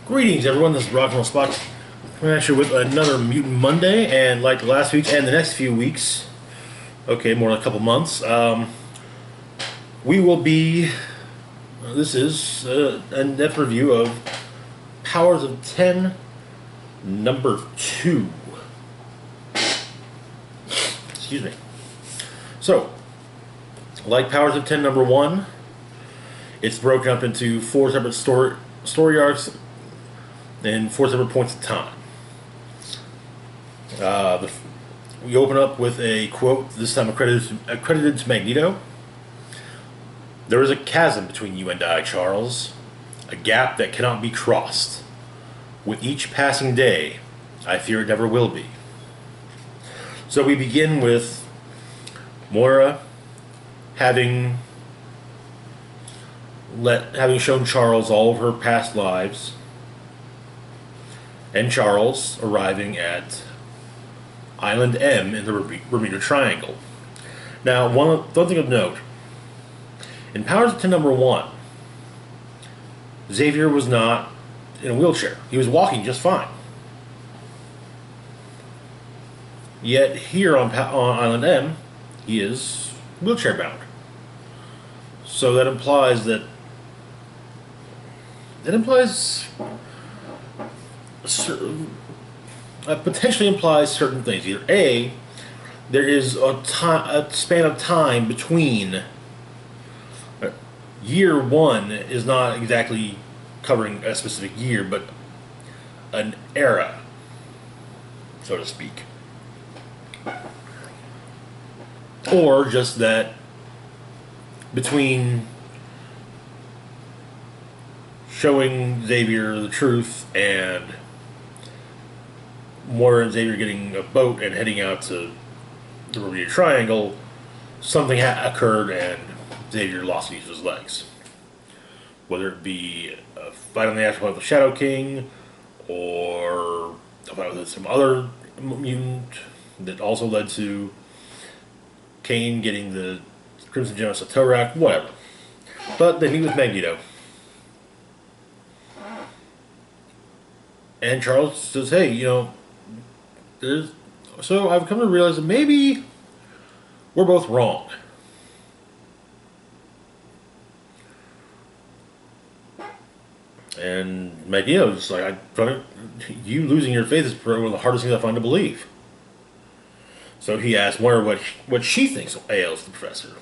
Greetings, everyone. This is Rock and Roll Spock. We're actually with another Mutant Monday, and like last week and the next few weeks, okay, more than a couple months, we will be. This is an in-depth review of Powers of 10, number 2. Excuse me. So, like Powers of 10, number 1, it's broken up into 4 separate story arcs in 4 separate points of time. We open up with a quote, this time accredited to Magneto. "There is a chasm between you and I, Charles, a gap that cannot be crossed. With each passing day, I fear it never will be." So we begin with Moira having shown Charles all of her past lives, and Charles arriving at Island M in the Bermuda Triangle. Now, one thing of note, in Powers of 10 number 1, Xavier was not in a wheelchair. He was walking just fine. Yet here on Island M, he is wheelchair bound. So that implies potentially implies certain things. Either A, there is a span of time between year 1 is not exactly covering a specific year, but an era, so to speak. Or just that between showing Xavier the truth and Moira and Xavier getting a boat and heading out to the Bermuda Triangle, something occurred and Xavier lost each of his legs. Whether it be a fight on the afterlife of the Shadow King, or a fight with some other mutant that also led to Kane getting the Crimson Gem of Satorak, whatever. But they meet with Magneto. And Charles says, hey, so I've come to realize that maybe we're both wrong. And Magneto's like, you losing your faith is probably one of the hardest things I find to believe. So he asks Moira what she thinks ails the professor.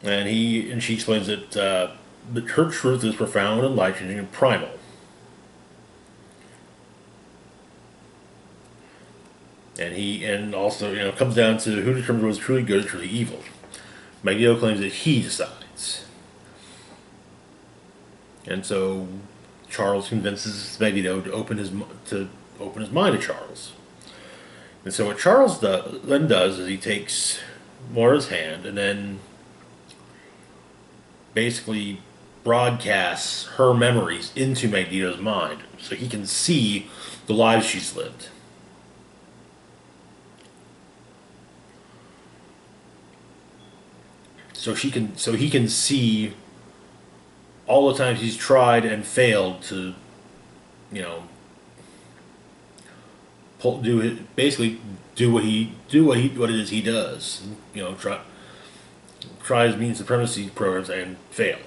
And she explains that her truth is profound and life-changing and primal. And also comes down to who determines what is truly good and truly evil. Magneto claims that he decides. And so Charles convinces Magneto to open his mind to Charles. And so what Charles then does is he takes Moira's hand and then basically broadcasts her memories into Magneto's mind so he can see the lives she's lived. So he can see all the times he's tried and failed to, do what it is he does. Try his mutant supremacy programs and fail.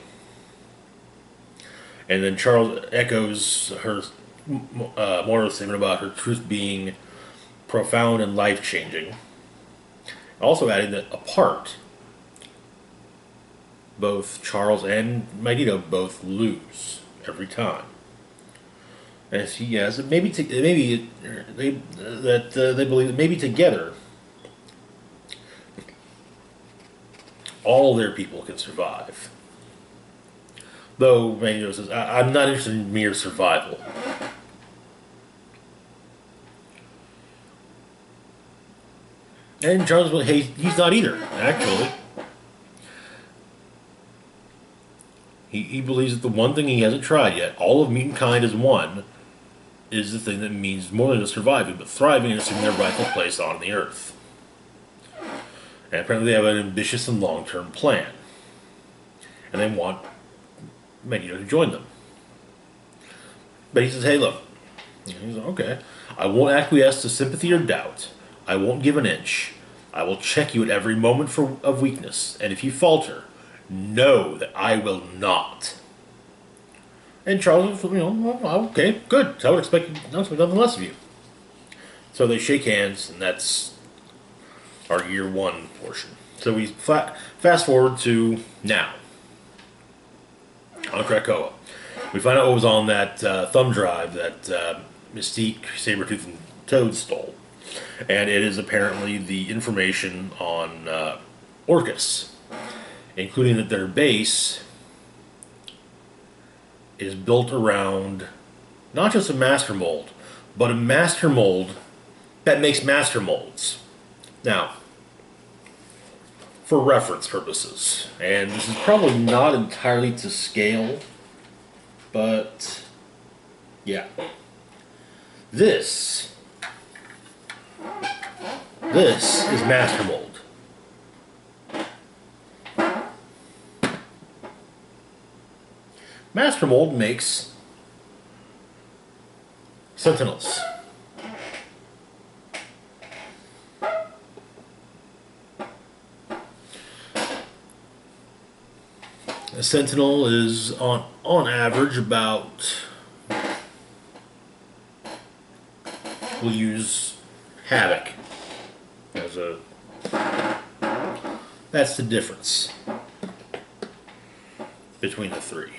And then Charles echoes her Moira's statement about her truth being profound and life-changing. Also adding that apart, both Charles and Magneto both lose every time. And he has they believe that maybe together all their people can survive. Though Magneto says, I'm not interested in mere survival. And Charles, hey, he's not either, actually. He believes that the one thing he hasn't tried yet, all of mutant kind as one, is the thing that means more than just surviving, but thriving and assuming their rightful place on the Earth. And apparently they have an ambitious and long-term plan. And they want Magneto to join them. But he says, hey, look. He's like, okay. I won't acquiesce to sympathy or doubt. I won't give an inch. I will check you at every moment of weakness. And if you falter, know that I will not. And Charles, well, okay, good. So I would expect nothing less of you. So they shake hands, and that's our year one portion. So we fast forward to now on Krakoa. We find out what was on that thumb drive that Mystique, Sabretooth, and Toad stole. And it is apparently the information on Orcas, including that their base is built around not just a master mold, but a master mold that makes master molds. Now, for reference purposes, and this is probably not entirely to scale, but yeah. This is master mold. Master mold makes sentinels. A sentinel is on average about, we'll use Havoc as a, that's the difference between the three.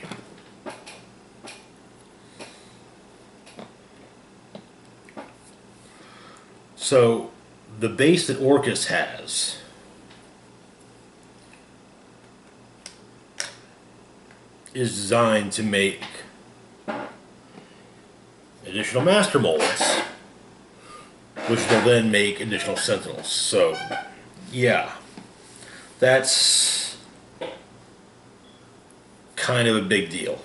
So the base that Orcas has is designed to make additional master molds, which will then make additional sentinels. So, yeah, that's kind of a big deal.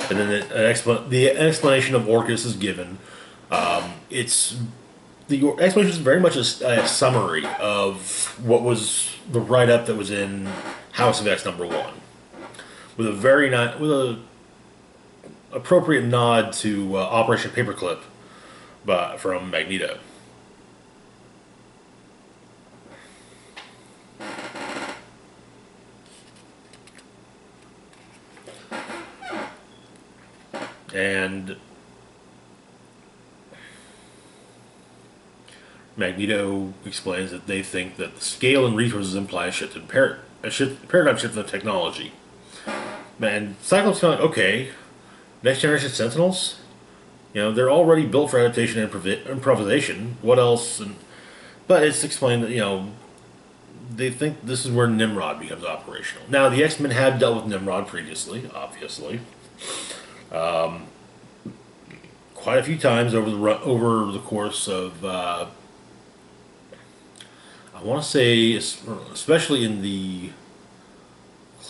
And then the explanation of Orcas is given. The explanation is very much a summary of what was the write-up that was in House of X #1, with a appropriate nod to Operation Paperclip, from Magneto. And Magneto explains that they think that the scale and resources imply a paradigm shift in technology. And Cyclops kind of like, okay, next generation Sentinels, they're already built for adaptation and improvisation. What else? But it's explained that they think this is where Nimrod becomes operational. Now the X-Men have dealt with Nimrod previously, obviously. Quite a few times over the course of, I want to say, especially in the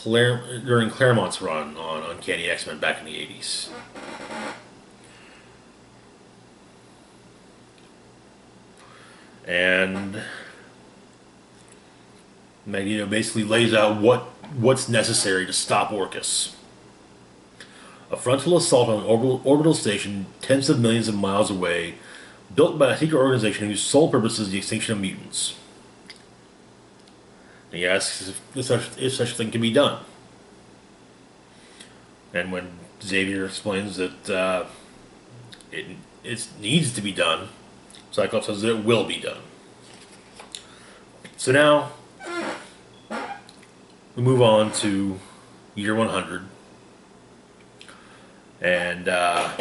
during Claremont's run on Uncanny X-Men back in the 80s. And Magneto basically lays out what's necessary to stop Orcas. A frontal assault on an orbital station tens of millions of miles away, built by a secret organization whose sole purpose is the extinction of mutants. And he asks if such a thing can be done. And when Xavier explains that it needs to be done, Cyclops says that it will be done. So now, we move on to year 100. And on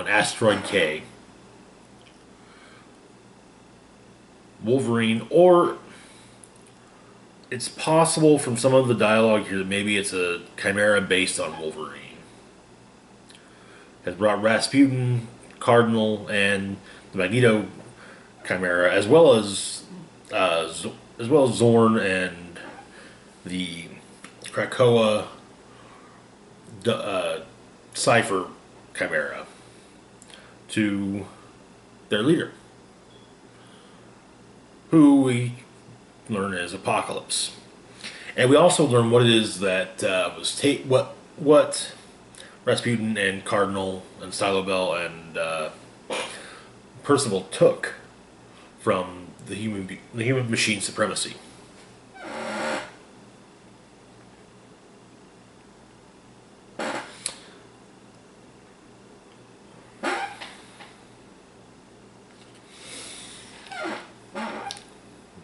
Asteroid K, Wolverine, or it's possible from some of the dialogue here that maybe it's a chimera based on Wolverine, has brought Rasputin, Cardinal, and the Magneto chimera, as well as Zorn and the Krakoa Cypher chimera to their leader, who we learn is Apocalypse. And we also learn what it is that what Rasputin and Cardinal and Stylobel and Percival took from the human machine supremacy.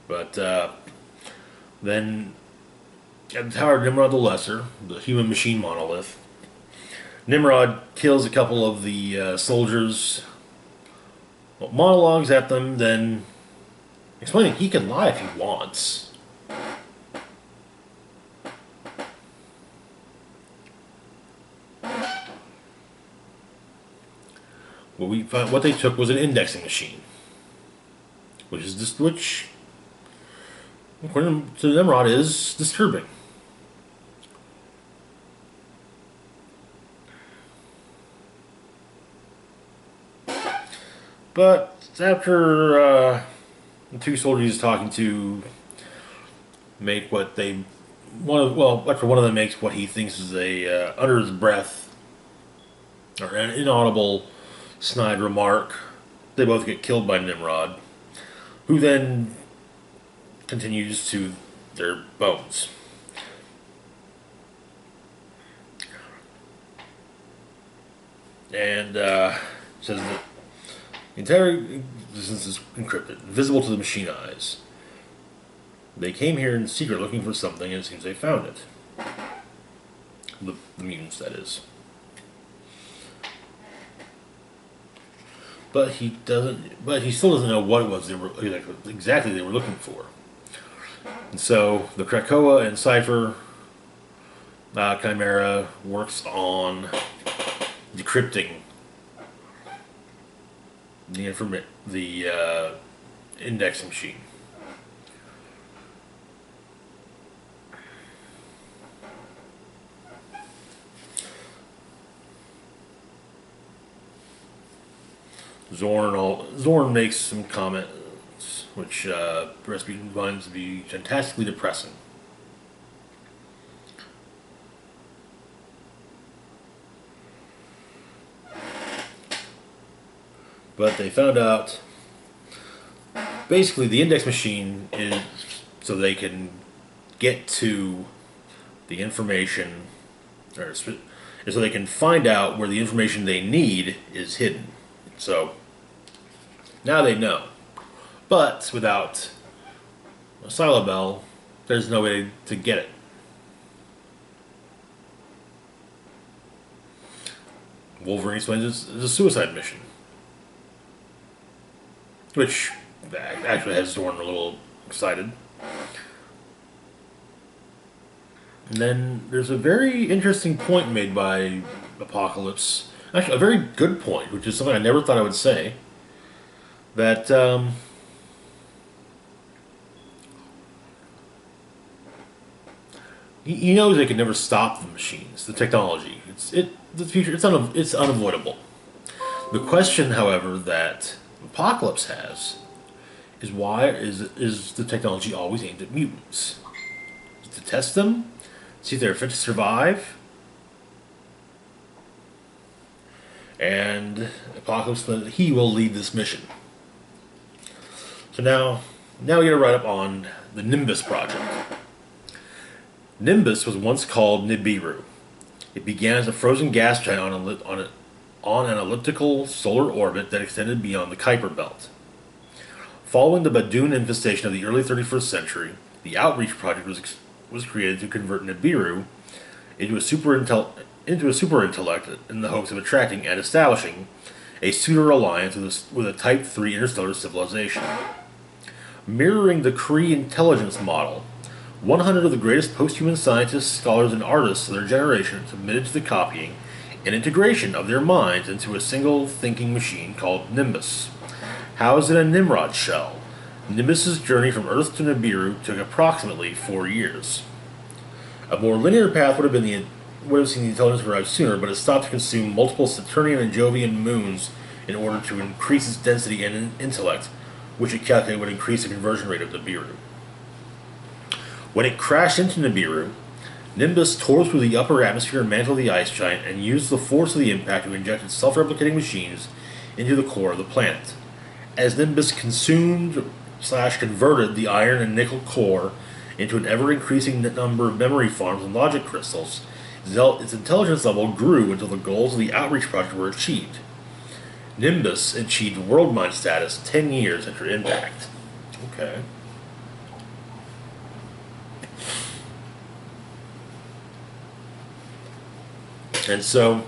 But then, at the Tower of Nimrod the Lesser, the human machine monolith, Nimrod kills a couple of the soldiers, monologues at them, then explaining he can lie if he wants. What they took was an indexing machine, which according to Nimrod is disturbing. But after the two soldiers he's talking to make what they after one of them makes what he thinks is a under his breath or an inaudible snide remark, they both get killed by Nimrod, who then continues to their bones. And says that the entire existence is encrypted, visible to the machine eyes. They came here in secret looking for something, and it seems they found it. The mutants, that is. But he still doesn't know what it was exactly they were looking for. And so the Krakoa and Cypher Chimera works on decrypting the indexing machine. Zorn makes some comments which Rasputin finds to be fantastically depressing. But they found out basically the index machine is so they can get to the information, or so they can find out where the information they need is hidden. So now they know. But without a Stylobel, there's no way to get it. Wolverine explains it's a suicide mission, which actually has Zorn a little excited. And then there's a very interesting point made by Apocalypse. Actually, a very good point, which is something I never thought I would say. That he knows they can never stop the machines, the technology. The future. It's unavoidable. The question, however, that Apocalypse has is why is the technology always aimed at mutants? To test them, see if they're fit to survive. And Apocalypse said that he will lead this mission. So now we get a write-up on the Nimbus project. Nimbus was once called Nibiru. It began as a frozen gas giant on an elliptical solar orbit that extended beyond the Kuiper Belt. Following the Badoon infestation of the early 31st century, the Outreach Project was created to convert Nibiru into a super intellect in the hopes of attracting and establishing a suitor alliance with a Type 3 interstellar civilization. Mirroring the Kree intelligence model, 100 of the greatest post-human scientists, scholars, and artists of their generation submitted to the copying and integration of their minds into a single thinking machine called Nimbus. Housed in a Nimrod shell, Nimbus's journey from Earth to Nibiru took approximately 4 years. A more linear path would have seen the intelligence arrive sooner, but it stopped to consume multiple Saturnian and Jovian moons in order to increase its density and intellect which it calculated would increase the conversion rate of Nibiru. When it crashed into Nibiru, Nimbus tore through the upper atmosphere and mantle of the ice giant and used the force of the impact to inject its self-replicating machines into the core of the planet. As Nimbus consumed/converted the iron and nickel core into an ever-increasing number of memory farms and logic crystals, its intelligence level grew until the goals of the Outreach Project were achieved. Nimbus achieved world mind status 10 years after impact. Okay. And so,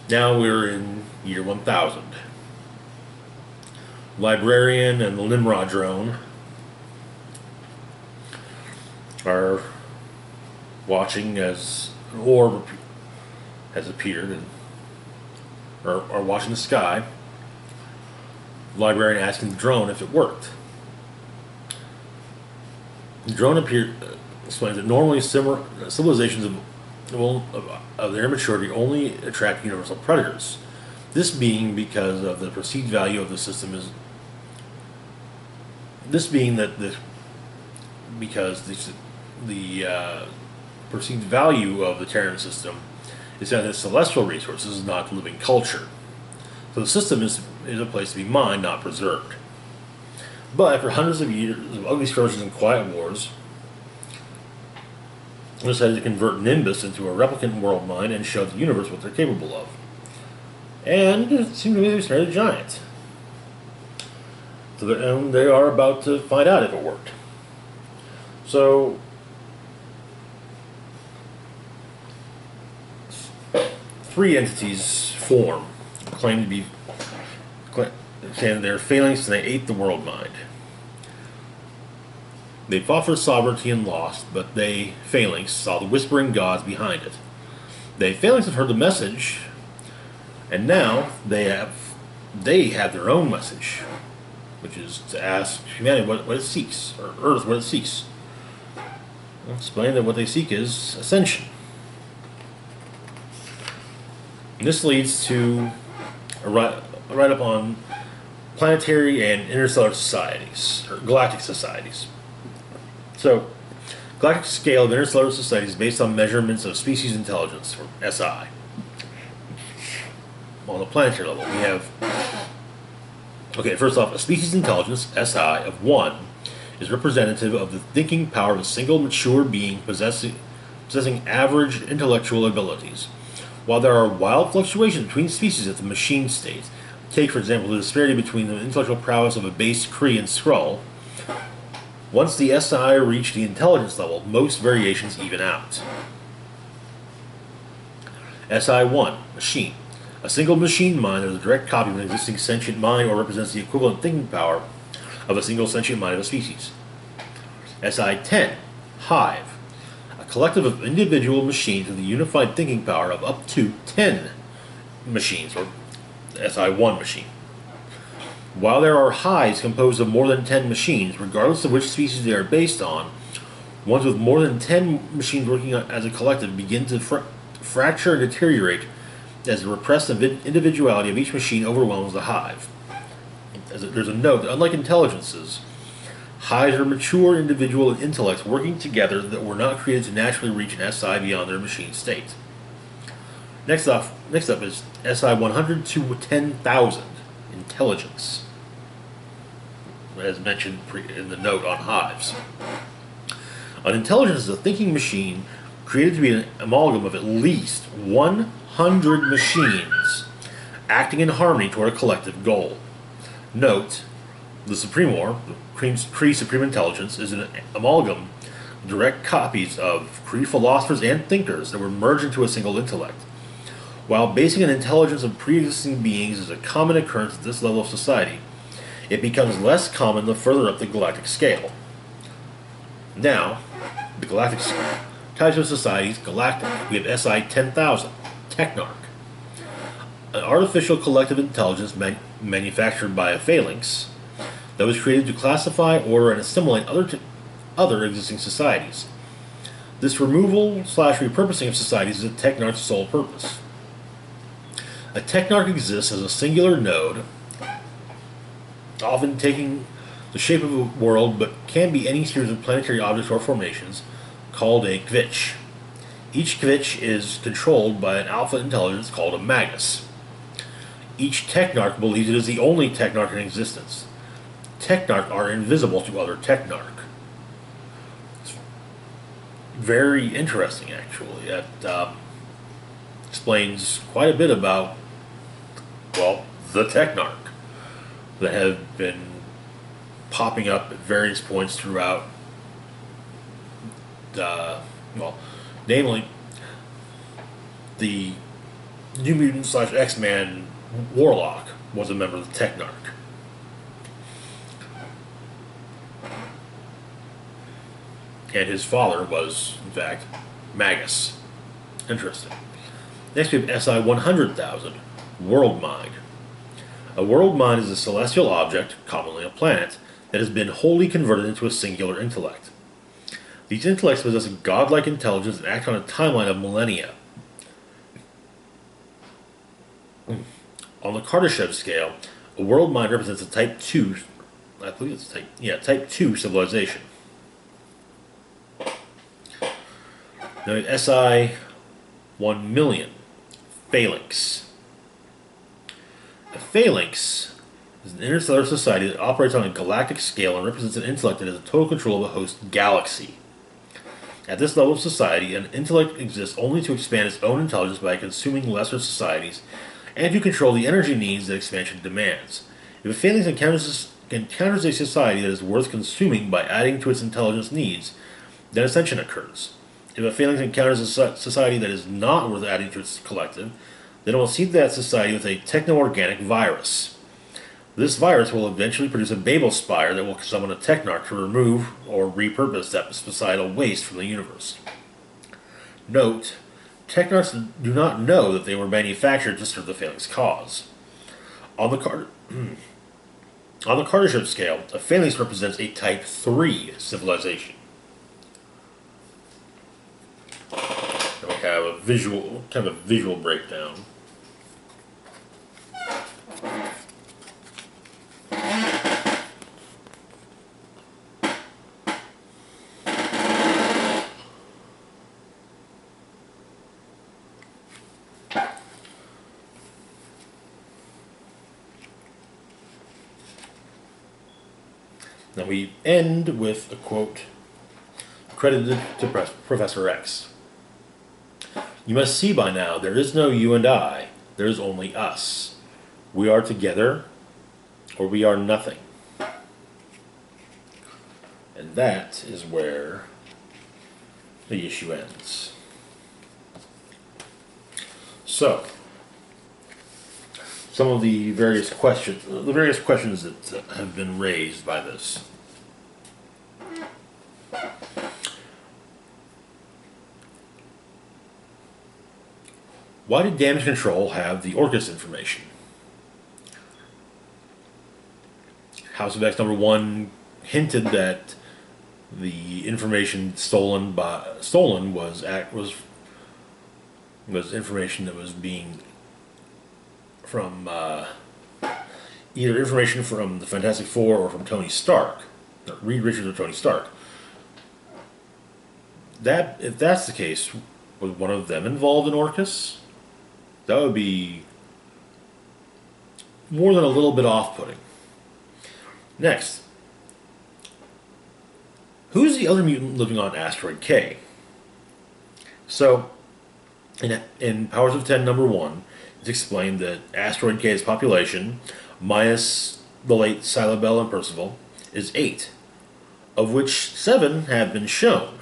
now we're in year 1000. Librarian and the Nimrod drone are watching as an orb has appeared and are watching the sky. The librarian asking the drone if it worked. The drone explains that normally civilizations of their immaturity only attract universal predators. This being because of the perceived value of the system is. This being that because the perceived value of the Terran system is that it's celestial resources, not living culture. So the system is a place to be mined, not preserved. But after hundreds of years of ugly skirmishes and quiet wars, they decided to convert Nimbus into a replicant world mine and show the universe what they're capable of. And it seemed to me they snared a giant. So they are about to find out if it worked. So, three entities form, saying they're failings and they ate the world mind. They fought for sovereignty and lost, but they, Phalanx, saw the whispering gods behind it. They, Phalanx, have heard the message, and now they have their own message, which is to ask humanity what it seeks, or Earth what it seeks. I'll explain that what they seek is ascension. And this leads to a write-up on planetary and interstellar societies, or galactic societies. So, galactic scale of interstellar societies is based on measurements of species intelligence, or SI. On the planetary level, we have... Okay, first off, a species intelligence, SI, of 1 is representative of the thinking power of a single mature being possessing average intellectual abilities. While there are wild fluctuations between species at the machine state, take, for example, the disparity between the intellectual prowess of a base Kree and Skrull, once the SI reach the intelligence level, most variations even out. SI-1, machine. A single machine mind is a direct copy of an existing sentient mind or represents the equivalent thinking power of a single sentient mind of a species. SI-10, hive. A collective of individual machines with a unified thinking power of up to 10 machines, or SI-1 machine. While there are hives composed of more than 10 machines, regardless of which species they are based on, ones with more than 10 machines working as a collective begin to fracture and deteriorate as the repressed individuality of each machine overwhelms the hive. There's a note that unlike intelligences, hives are mature individual intellects working together that were not created to naturally reach an SI beyond their machine state. Next up is SI 100 to 10,000, intelligence, as mentioned in the note on hives. An intelligence is a thinking machine created to be an amalgam of at least 100 machines acting in harmony toward a collective goal. Note, the Supremor, the Kree Supreme Intelligence, is an amalgam of direct copies of Kree philosophers and thinkers that were merged into a single intellect. While basing an intelligence of pre-existing beings is a common occurrence at this level of society, it becomes less common the further up the galactic scale. Now, the galactic types of societies, galactic. We have SI 10,000, Technarch. An artificial collective intelligence manufactured by a phalanx that was created to classify, order, and assimilate other existing societies. This removal/repurposing of societies is a Technarch's sole purpose. A Technarch exists as a singular node, often taking the shape of a world, but can be any series of planetary objects or formations, called a kvitch. Each kvitch is controlled by an alpha intelligence called a magus. Each technarch believes it is the only technarch in existence. Technarch are invisible to other technarch. It's very interesting, actually. That explains quite a bit about, well, the technarch that have been popping up at various points throughout, well, namely the New Mutant / X-Man Warlock was a member of the Technarch. And his father was, in fact, Magus. Interesting. Next we have SI 100,000, World Mind. A world mind is a celestial object, commonly a planet, that has been wholly converted into a singular intellect. These intellects possess a godlike intelligence and act on a timeline of millennia. On the Kardashev scale, a world mind represents a Type 2, I believe it's Type 2 civilization. Now, SI 1 million, Phalanx. A phalanx is an interstellar society that operates on a galactic scale and represents an intellect that has a total control of a host galaxy. At this level of society, an intellect exists only to expand its own intelligence by consuming lesser societies and to control the energy needs that expansion demands. If a phalanx encounters a society that is worth consuming by adding to its intelligence needs, then ascension occurs. If a phalanx encounters a society that is not worth adding to its collective, then it will seed that society with a techno-organic virus. This virus will eventually produce a Babel spire that will summon a technarch to remove or repurpose that societal waste from the universe. Note, technarchs do not know that they were manufactured to serve the phalanx cause. On the Kardashev scale, a phalanx represents a Type 3 civilization. Now we have a visual breakdown. Now we end with a quote credited to Professor X. "You must see by now, there is no you and I, there is only us. We are together, or we are nothing." And that is where the issue ends. So, some of the various questions that have been raised by this. Why did Damage Control have the Orcas information? House of X #1 hinted that the information stolen was information that was being from either information from the Fantastic Four or from Tony Stark, Reed Richards or Tony Stark. That, if that's the case, was one of them involved in Orcas? That would be more than a little bit off-putting. Next, who's the other mutant living on Asteroid K? So, in Powers of 10 #1, it's explained that Asteroid K's population, minus the late Silabelle and Percival, is 8, of which 7 have been shown.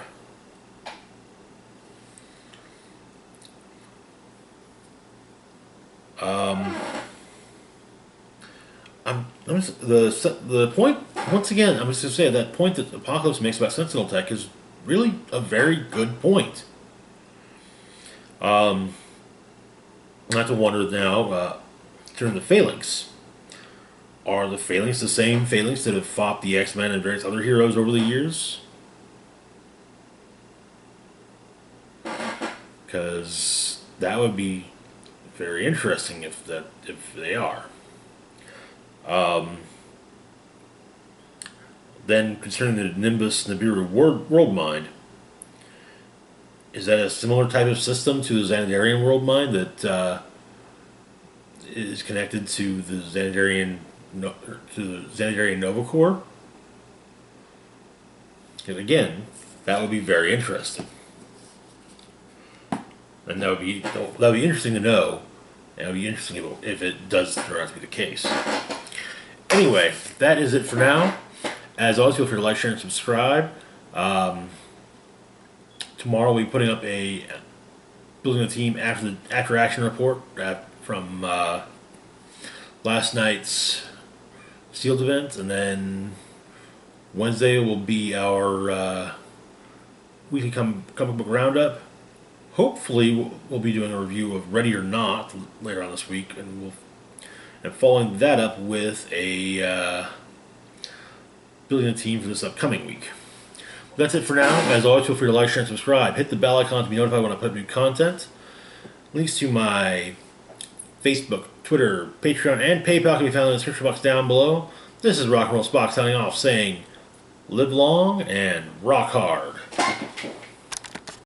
The point, once again, I'm just going to say that point that Apocalypse makes about Sentinel Tech is really a very good point. Not to wonder now, during the Phalanx, are the Phalanx the same Phalanx that have fought the X-Men and various other heroes over the years? Because that would be very interesting if they are. Then, concerning the Nimbus Nibiru world mind, is that a similar type of system to the Xanadarian world mind that is connected to the Xanadarian Nova Core? And again, that would be very interesting, and that would be interesting to know, and it would be interesting if it does turn out to be the case. Anyway, that is it for now. As always, feel free to like, share, and subscribe. Tomorrow we'll be putting up a building a team after action report from last night's sealed event, and then Wednesday will be our weekly comic book roundup. Hopefully, we'll be doing a review of Ready or Not later on this week, and following that up with a building a team for this upcoming week. That's it for now. As always, feel free to like, share, and subscribe. Hit the bell icon to be notified when I put up new content. Links to my Facebook, Twitter, Patreon, and PayPal can be found in the description box down below. This is Rock and Roll Spock signing off, saying, live long and rock hard.